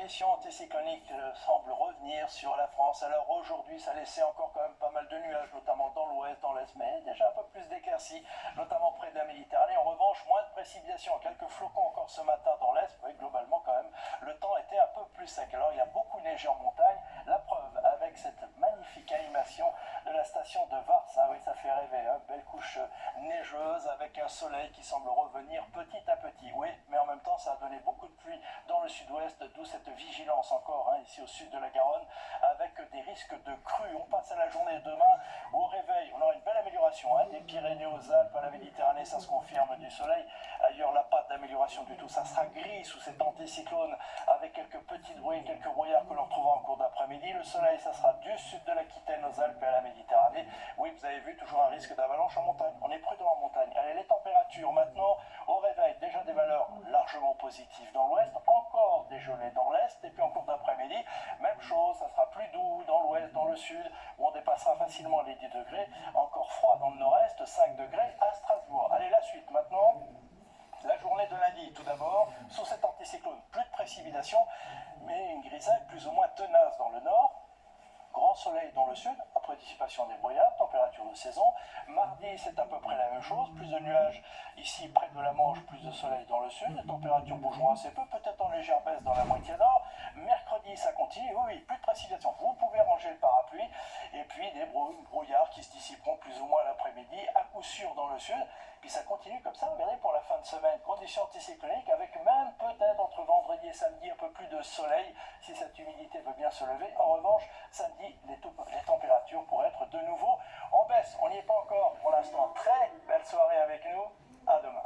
conditions anticycloniques semblent revenir sur la France. Alors aujourd'hui, ça laissait encore quand même pas mal de nuages, notamment dans l'ouest, dans l'est, mais déjà un peu plus d'éclaircies, notamment près de la Méditerranée. En revanche, moins de précipitations, quelques flocons encore ce matin dans l'est, mais globalement quand même, le temps était un peu plus sec. Alors il y a beaucoup neigé en montagne, la preuve avec cette magnifique animation de la station de Vars. Ah oui, ça fait rêver, hein. Belle couche neigeuse avec un soleil qui semble revenir petit à petit. Oui, mais en même temps, ça a donné beaucoup de pluie dans le sud-ouest, d'où cette vigilance encore, hein, ici au sud de la Garonne, avec des risques de crues. On passe à la journée de demain. Au réveil, on aura une belle amélioration, hein, des Pyrénées aux Alpes, à la Méditerranée, ça se confirme, du soleil. Ailleurs, là, pas d'amélioration du tout. Ça sera gris sous cet anticyclone, avec quelques petites bruits, quelques brouillards que l'on retrouvera en cours d'après-midi. Le soleil, ça sera du sud de l'Aquitaine aux Alpes et à la Méditerranée. Oui, vous avez vu, toujours un risque d'avalanche en montagne. On est prudent en montagne. Allez, les températures maintenant, au réveil, déjà des valeurs largement positives dans l'ouest, encore des gelées dans l'est, et puis en cours d'après-midi, même chose, ça sera plus doux dans l'ouest, dans le sud, où on dépassera facilement les 10 degrés, encore froid dans le nord-est, 5 degrés à Strasbourg. Allez, la suite maintenant. La journée de lundi, tout d'abord, sous cet anticyclone, plus de précipitations, mais une grisaille plus ou moins tenace dans le nord. Grand soleil dans le sud, après dissipation des brouillards, température de saison. Mardi, c'est à peu près la même chose, plus de nuages ici près de la Manche, plus de soleil dans le sud. Les températures bougeront assez peu, peut-être en légère baisse dans la moitié nord. Mercredi, ça continue, oui, plus de précipitations. Vous pouvez ranger le parapluie. Et puis des brouillards qui se dissiperont plus ou moins l'après-midi, à coup sûr dans le sud. Puis ça continue comme ça, regardez, pour la fin de semaine, conditions anticycloniques, avec même peut-être entre vendredi et samedi un peu plus de soleil, si cette humidité veut bien se lever. En revanche, samedi, les températures pourraient être de nouveau en baisse. On n'y est pas encore pour l'instant. Très belle soirée avec nous. À demain.